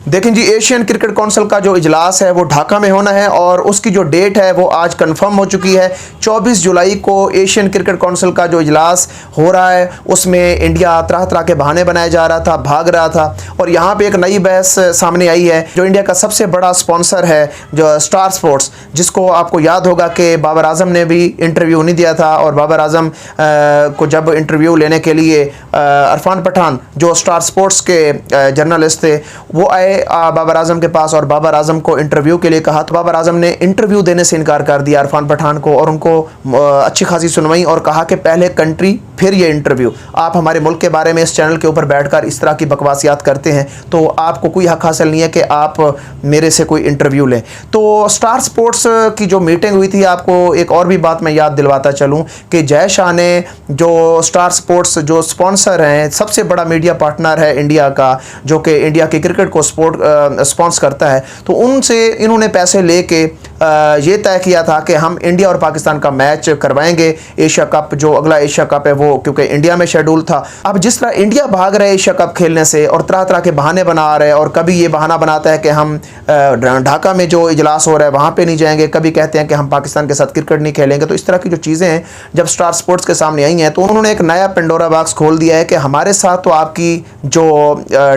देखें जी, Asian cricket council का जो इजलास है वो ढाका में होना है और उसकी जो डेट है वो आज कंफर्म हो चुकी है। 24 जुलाई को एशियन क्रिकेट काउंसिल का जो इजलास हो रहा है उसमें इंडिया तरह तरह के बहाने बनाया जा रहा था, भाग रहा था और यहाँ पे एक नई बहस सामने आई है। जो इंडिया का सबसे बड़ा स्पॉन्सर है जो स्टार स्पोर्ट्स, जिसको आपको याद होगा कि बाबर आजम ने भी इंटरव्यू नहीं दिया था और बाबर आजम को जब इंटरव्यू लेने के लिए इरफान पठान जो स्टार स्पोर्ट्स के जर्नलिस्ट थे वो आए बाबर आजम के पास और बाबर आजम को इंटरव्यू के लिए कहा, तो बाबर आजम ने इंटरव्यू देने से इनकार कर दिया इरफान पठान को और उनको अच्छी खासी सुनवाई और कहा कि पहले कंट्री फिर ये इंटरव्यू। आप हमारे मुल्क के बारे में इस चैनल के ऊपर बैठकर इस तरह की बकवासियात करते हैं तो आपको कोई हक हासिल नहीं है कि आप मेरे से कोई इंटरव्यू लें। तो स्टार स्पोर्ट्स की जो मीटिंग हुई थी, आपको एक और भी बात मैं याद दिलवाता चलूं कि जय शाह ने जो स्टार स्पोर्ट्स जो स्पॉन्सर हैं, सबसे बड़ा मीडिया पार्टनर है इंडिया का, जो कि इंडिया के क्रिकेट को स्पॉन्स करता है, तो उनसे इन्होंने पैसे लेके ये तय किया था कि हम इंडिया और पाकिस्तान का मैच करवाएंगे। एशिया कप जो अगला एशिया कप है वो क्योंकि इंडिया में शेड्यूल था। अब जिस तरह इंडिया भाग रहे एशिया कप खेलने से और तरह तरह के बहाने बना रहे हैं और कभी ये बहाना बनाता है कि हम ढाका में जो इजलास हो रहा है वहाँ पे नहीं जाएंगे, कभी कहते हैं कि हम पाकिस्तान के साथ क्रिकेट नहीं खेलेंगे। तो इस तरह की जो चीज़ें हैं जब स्टार स्पोर्ट्स के सामने आई हैं तो उन्होंने एक नया पेंडोरा बॉक्स खोल दिया है कि हमारे साथ तो आपकी जो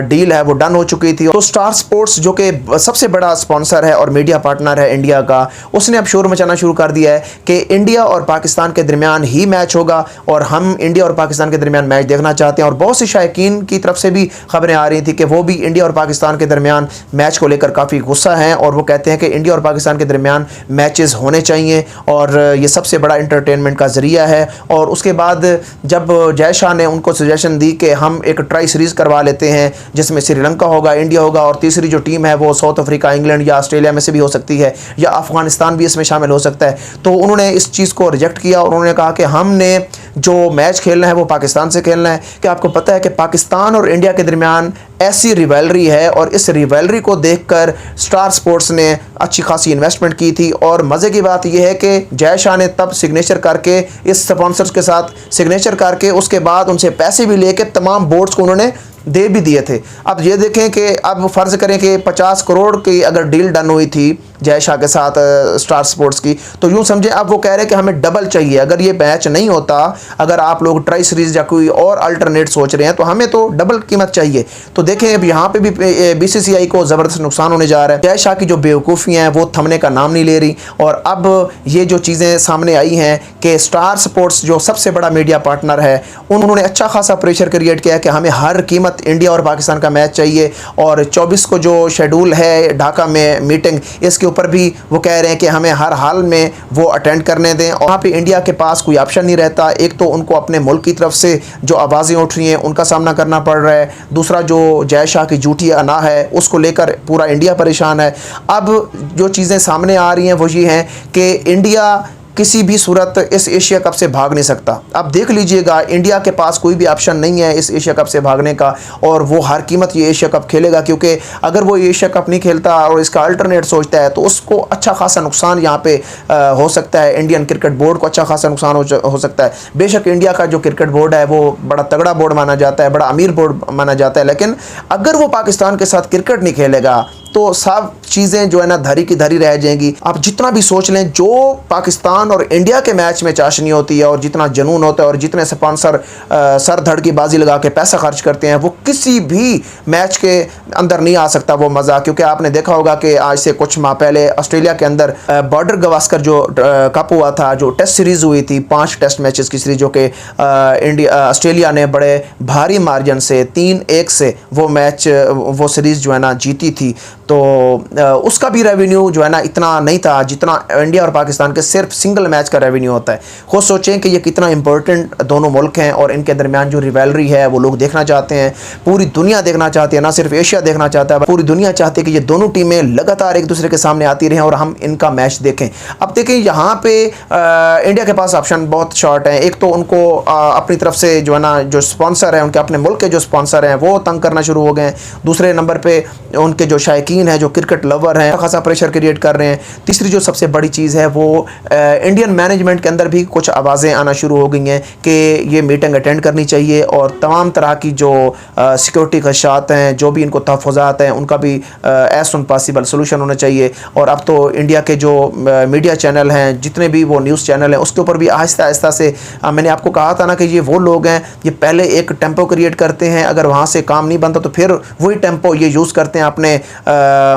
डील है वो डन हो चुकी थी। तो स्टार स्पोर्ट्स जो कि सबसे बड़ा स्पॉन्सर है और मीडिया पार्टनर है इंडिया का, उसने अब शोर मचाना शुरू कर दिया है कि इंडिया और पाकिस्तान के दरमियान ही मैच होगा और हम इंडिया और पाकिस्तान के दरमियान मैच देखना चाहते हैं। और बहुत से शायकीन की तरफ से भी खबरें आ रही थी कि वो भी इंडिया और पाकिस्तान के दरमियान मैच को लेकर काफ़ी गुस्सा हैं और वो कहते हैं कि इंडिया और पाकिस्तान के दरमियान मैचेस होने चाहिए और ये सबसे बड़ा इंटरटेनमेंट का ज़रिया है। और उसके बाद जब जय शाह ने उनको सजेशन दी कि हम एक ट्राई सीरीज़ करवा लेते हैं जिसमें श्रीलंका होगा, इंडिया होगा और तीसरी जो टीम है वो साउथ अफ्रीका, इंग्लैंड या ऑस्ट्रेलिया में से भी हो सकती है या अफगानिस्तान भी इसमें शामिल हो सकता है, तो उन्होंने इस चीज़ को रिजेक्ट किया और उन्होंने कहा कि हमने जो मैच खेलना है वो पाकिस्तान से खेलना है। कि आपको पता है कि पाकिस्तान और इंडिया के दरमियान ऐसी रिवैलरी है और इस रिवैलरी को देखकर स्टार स्पोर्ट्स ने अच्छी खासी इन्वेस्टमेंट की थी। और मज़े की बात यह है कि जय शाह ने तब सिग्नेचर करके इस स्पॉन्सर्स के साथ सिग्नेचर करके उसके बाद उनसे पैसे भी लेके तमाम बोर्ड्स को उन्होंने दे भी दिए थे। अब ये देखें कि अब फ़र्ज़ करें कि 50 करोड़ की अगर डील डन हुई थी जय शाह के साथ स्टार स्पोर्ट्स की, तो यूँ समझें अब वो कह रहे हैं कि हमें डबल चाहिए। अगर ये मैच नहीं होता, अगर आप लोग ट्राई सीरीज़ या कोई और अल्टरनेट सोच रहे हैं तो हमें तो डबल कीमत चाहिए। तो देखें अब यहाँ पे भी BCCI को ज़बरदस्त नुकसान होने जा रहा है। जय शाह की जो बेवकूफ़ियाँ हैं वो थमने का नाम नहीं ले रही और अब ये जो चीज़ें सामने आई हैं कि स्टार स्पोर्ट्स जो सबसे बड़ा मीडिया पार्टनर है उन्होंने अच्छा खासा प्रेशर क्रिएट किया कि हमें हर कीमत इंडिया और पाकिस्तान का मैच चाहिए। और 24 को जो शेड्यूल है ढाका में मीटिंग, इसके ऊपर भी वो कह रहे हैं कि हमें हर हाल में वो अटेंड करने दें। और वहाँ पे इंडिया के पास कोई ऑप्शन नहीं रहता। एक तो उनको अपने मुल्क की तरफ से जो आवाज़ें उठ रही हैं उनका सामना करना पड़ रहा है, दूसरा जो जय शाह की झूठी अना है उसको लेकर पूरा इंडिया परेशान है। अब जो चीज़ें सामने आ रही हैं वो ये हैं कि इंडिया किसी भी सूरत इस एशिया कप से भाग नहीं सकता। अब देख लीजिएगा, इंडिया के पास कोई भी ऑप्शन नहीं है इस एशिया कप से भागने का और वो हर कीमत ये एशिया कप खेलेगा, क्योंकि अगर वो एशिया कप नहीं खेलता और इसका अल्टरनेट सोचता है तो उसको अच्छा खासा नुकसान यहाँ पे हो सकता है। इंडियन क्रिकेट बोर्ड को अच्छा खासा नुकसान हो सकता है। बेशक इंडिया का जो क्रिकेट बोर्ड है वो बड़ा तगड़ा बोर्ड माना जाता है, बड़ा अमीर बोर्ड माना जाता है, लेकिन अगर वो पाकिस्तान के साथ क्रिकेट नहीं खेलेगा तो सब चीज़ें जो है ना धरी की धरी रह जाएंगी। आप जितना भी सोच लें, जो पाकिस्तान और इंडिया के मैच में चाशनी होती है और जितना जुनून होता है और जितने स्पॉन्सर सर धड़ की बाजी लगा के पैसा खर्च करते हैं, वो किसी भी मैच के अंदर नहीं आ सकता वो मज़ा। क्योंकि आपने देखा होगा कि आज से कुछ माह पहले ऑस्ट्रेलिया के अंदर बॉर्डर गवास्कर जो कप हुआ था, जो टेस्ट सीरीज़ हुई थी, 5 टेस्ट मैचेस की सीरीज़, जो कि ऑस्ट्रेलिया ने बड़े भारी मार्जिन से 3-1 से वो सीरीज़ जो है ना जीती थी। तो उसका भी रेवेन्यू जो है ना इतना नहीं था जितना इंडिया और पाकिस्तान के सिर्फ सिंगल मैच का रेवेन्यू होता है। खुद सोचें कि ये कितना इंपॉर्टेंट दोनों मुल्क हैं और इनके दरमियान जो रिवैलरी है वो लोग देखना चाहते हैं, पूरी दुनिया देखना चाहती है, ना सिर्फ एशिया देखना चाहता है, पूरी दुनिया चाहती है कि ये दोनों टीमें लगातार एक दूसरे के सामने आती रहें और हम इनका मैच देखें। अब देखें यहाँ पे इंडिया के पास ऑप्शन बहुत शॉर्ट हैं। एक तो उनको अपनी तरफ से जो है ना जो स्पॉन्सर है, उनके अपने मुल्क के जो स्पॉन्सर हैं वो तंग करना शुरू हो गए हैं। दूसरे नंबर पर उनके जो शायकीन शौकीन हैं, जो क्रिकेट लवर हैं, खासा प्रेशर क्रिएट कर रहे हैं। तीसरी जो सबसे बड़ी चीज़ है वो इंडियन मैनेजमेंट के अंदर भी कुछ आवाज़ें आना शुरू हो गई हैं कि ये मीटिंग अटेंड करनी चाहिए और तमाम तरह की जो सिक्योरिटी खदशात हैं, जो भी इनको तहफ़्फ़ुज़ात हैं, उनका भी एज़ सुन पॉसिबल सोल्यूशन होना चाहिए। और अब तो इंडिया के जो मीडिया चैनल हैं, जितने भी वो न्यूज़ चैनल हैं, उसके ऊपर भी आहिस्ता आहिस्ता से मैंने आपको कहा था ना कि ये वो लोग हैं, ये पहले एक टेम्पो क्रिएट करते हैं, अगर वहाँ से काम नहीं बनता तो फिर वही टेम्पो ये यूज़ करते हैं, अपने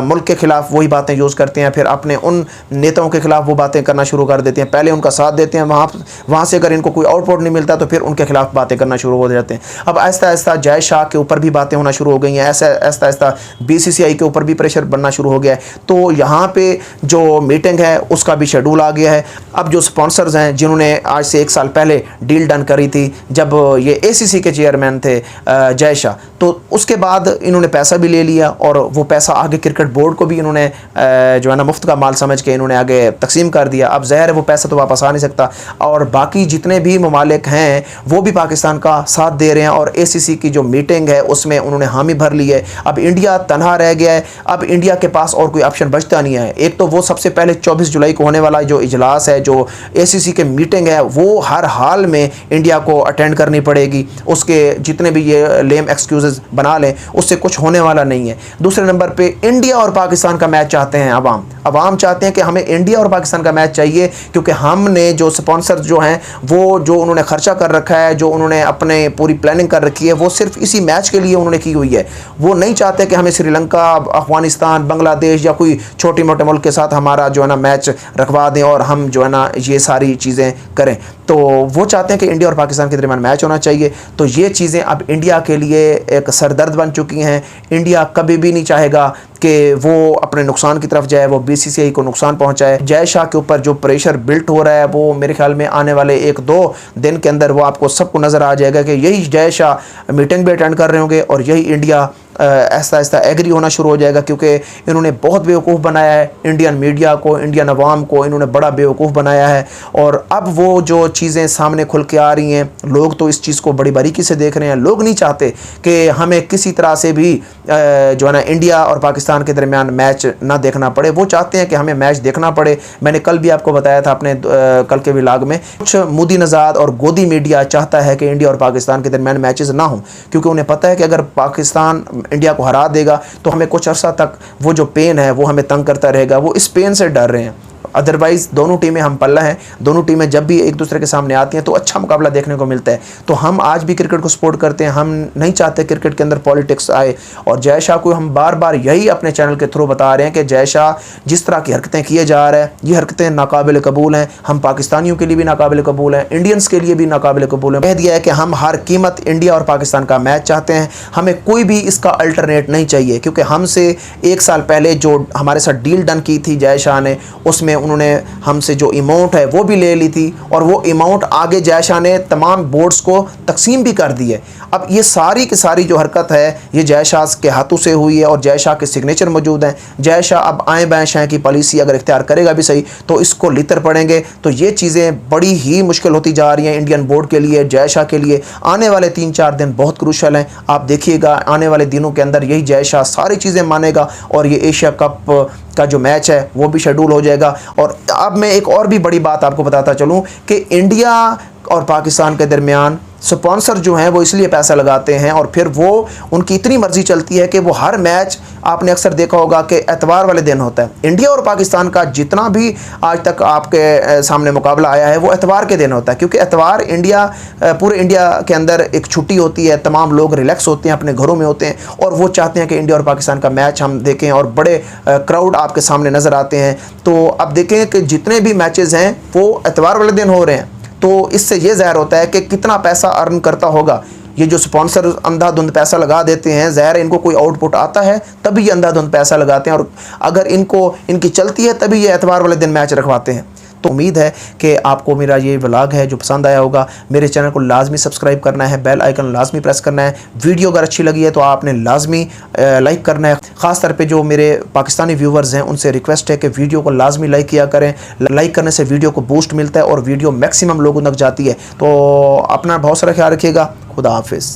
मुल्क के ख़िलाफ़ वही बातें यूज़ करते हैं, फिर अपने उन नेताओं के ख़िलाफ़ वो बातें करना शुरू कर देते हैं। पहले उनका साथ देते हैं, वहाँ से अगर इनको कोई आउटपुट नहीं मिलता तो फिर उनके खिलाफ बातें करना शुरू हो जाते हैं। अब आहिस्ता आहिस्ता जय शाह के ऊपर भी बातें होना शुरू हो गई हैं, ऐसा आहिस्ता आहिस्ता BCCI के ऊपर भी प्रेशर बनना शुरू हो गया है। तो यहाँ पे जो मीटिंग है उसका भी शेड्यूल आ गया है। अब जो स्पॉन्सर्स हैं, जिन्होंने आज से 1 साल पहले डील डन करी थी जब ये ACC के चेयरमैन थे जय शाह, तो उसके बाद इन्होंने पैसा भी ले लिया और वो पैसा आगे क्रिकेट बोर्ड को भी इन्होंने जो है ना मुफ्त का माल समझ के इन्होंने आगे तकसीम कर दिया। अब ज़ाहिर है वो पैसा तो वापस आ नहीं सकता, और बाकी जितने भी ममालिक हैं वो भी पाकिस्तान का साथ दे रहे हैं, और ACC की जो मीटिंग है उसमें उन्होंने हामी भर ली है। अब इंडिया तनहा रह गया है, अब इंडिया के पास और कोई ऑप्शन बचता नहीं है। एक तो वो सबसे पहले 24 जुलाई को होने वाला जो इजलास है, जो ACC की मीटिंग है, वो हर हाल में इंडिया को अटेंड करनी पड़ेगी। उसके जितने भी ये लेम एक्सक्यूज़ बना लें, उससे कुछ होने वाला नहीं है। दूसरे नंबर पे इंडिया और पाकिस्तान का मैच चाहते हैं अवाम चाहते हैं कि हमें इंडिया और पाकिस्तान का मैच चाहिए, क्योंकि हमने जो स्पॉन्सर जो हैं वो जो उन्होंने खर्चा कर रखा है, जो उन्होंने अपने पूरी प्लानिंग कर रखी है, वो सिर्फ इसी मैच के लिए उन्होंने की हुई है। वो नहीं चाहते कि हमें श्रीलंका, अफगानिस्तान, बांग्लादेश या कोई छोटे मोटे मुल्क के साथ हमारा जो है ना मैच रखवा दें और हम जो है ना ये सारी चीज़ें करें। तो वो चाहते हैं कि इंडिया और पाकिस्तान के दरमियान मैच होना चाहिए। तो ये चीज़ें अब इंडिया के लिए एक सरदर्द बन चुकी हैं। इंडिया कभी भी नहीं चाहेगा कि वो अपने नुकसान की तरफ जाए, वो BCCI को नुकसान पहुंचाए। जय शाह के ऊपर जो प्रेशर बिल्ट हो रहा है वो मेरे ख्याल में आने वाले 1-2 दिन के अंदर वो आपको सबको नज़र आ जाएगा कि यही जय शाह मीटिंग भी अटेंड कर रहे होंगे और यही इंडिया आहिस्ता आहिस्ता एग्री होना शुरू हो जाएगा, क्योंकि इन्होंने बहुत बेवकूफ़ बनाया है इंडियन मीडिया को, इंडियन अवाम को इन्होंने बड़ा बेवकूफ़ बनाया है। और अब वो जो चीज़ें सामने खुल के आ रही हैं, लोग तो इस चीज़ को बड़ी बारीकी से देख रहे हैं। लोग नहीं चाहते कि हमें किसी तरह से भी जो है ना इंडिया और पाकिस्तान के दरमियान मैच ना देखना पड़े। वो चाहते हैं कि हमें मैच देखना पड़े। मैंने कल भी आपको बताया था अपने कल के व्लॉग में, कुछ मुदी नज़ाद और गोदी मीडिया चाहता है कि इंडिया और पाकिस्तान के दरमियान मैचेस ना हों, क्योंकि उन्हें पता है कि अगर पाकिस्तान इंडिया को हरा देगा तो हमें कुछ अर्सा तक वो जो पेन है वो हमें तंग करता रहेगा। वो इस पेन से डर रहे हैं। अदरवाइज़ दोनों टीमें हम पल्ला हैं, दोनों टीमें जब भी एक दूसरे के सामने आती हैं तो अच्छा मुकाबला देखने को मिलता है। तो हम आज भी क्रिकेट को सपोर्ट करते हैं, हम नहीं चाहते क्रिकेट के अंदर पॉलिटिक्स आए। और जय शाह को हम बार बार यही अपने चैनल के थ्रू बता रहे हैं कि जय शाह जिस तरह की हरकतें किए जा रहे हैं, ये हरकतें नाकाबिल कबूल हैं। हम पाकिस्तानियों के लिए भी नाकाबिल कबूल हैं, इंडियंस के लिए भी नाकाबिल कबूल है। कह दिया है कि हम हर कीमत इंडिया और पाकिस्तान का मैच चाहते हैं, हमें कोई भी इसका अल्टरनेट नहीं चाहिए। क्योंकि हमसे 1 साल पहले जो हमारे साथ डील डन की थी जय शाह ने, उसमें उन्होंने हमसे जो अमाउंट है वो भी ले ली थी, और वो अमाउंट आगे जय शाह ने तमाम बोर्ड्स को तकसीम भी कर दी है। अब ये सारी की सारी जो हरकत है ये जय शाह के हाथों से हुई है और जय शाह के सिग्नेचर मौजूद हैं। जय शाह अब आए बाएं शाह की पॉलिसी अगर इख्तियार करेगा भी सही तो इसको लितर पड़ेंगे। तो ये चीज़ें बड़ी ही मुश्किल होती जा रही हैं इंडियन बोर्ड के लिए, जय शाह के लिए। आने वाले 3-4 दिन बहुत क्रूशल हैं। आप देखिएगा आने वाले दिनों के अंदर यही जय शाह सारी चीज़ें मानेगा और ये एशिया कप का जो मैच है वो भी शेड्यूल हो जाएगा। और अब मैं एक और भी बड़ी बात आपको बताता चलूँ कि इंडिया और पाकिस्तान के दरमियान स्पॉन्सर जो हैं वो इसलिए पैसा लगाते हैं और फिर वो उनकी इतनी मर्ज़ी चलती है कि वो हर मैच आपने अक्सर देखा होगा कि एतवार वाले दिन होता है। इंडिया और पाकिस्तान का जितना भी आज तक आपके सामने मुकाबला आया है वो एतवार के दिन होता है, क्योंकि एतवार पूरे इंडिया के अंदर एक छुट्टी होती है, तमाम लोग रिलैक्स होते हैं, अपने घरों में होते हैं और वो चाहते हैं कि इंडिया और पाकिस्तान का मैच हम देखें और बड़े क्राउड आपके सामने नज़र आते हैं। तो अब देखें कि जितने भी मैचेज़ हैं वो एतवार वाले दिन हो रहे हैं, तो इससे ये ज़ाहिर होता है कि कितना पैसा अर्न करता होगा ये जो स्पॉन्सर अंधाधुंध पैसा लगा देते हैं। ज़ाहिर इनको कोई आउटपुट आता है तभी ये अंधाधुंध पैसा लगाते हैं, और अगर इनकी चलती है तभी ये एतवार वाले दिन मैच रखवाते हैं। तो उम्मीद है कि आपको मेरा ये व्लॉग है जो पसंद आया होगा। मेरे चैनल को लाजमी सब्सक्राइब करना है, बेल आइकन लाजमी प्रेस करना है। वीडियो अगर अच्छी लगी है तो आपने लाजमी लाइक करना है। ख़ास तौर पे जो मेरे पाकिस्तानी व्यूवर्स हैं उनसे रिक्वेस्ट है कि वीडियो को लाजमी लाइक किया करें। लाइक करने से वीडियो को बूस्ट मिलता है और वीडियो मैक्सिमम लोगों तक जाती है। तो अपना बहुत सारा ख्याल रखिएगा। खुदा हाफिज़।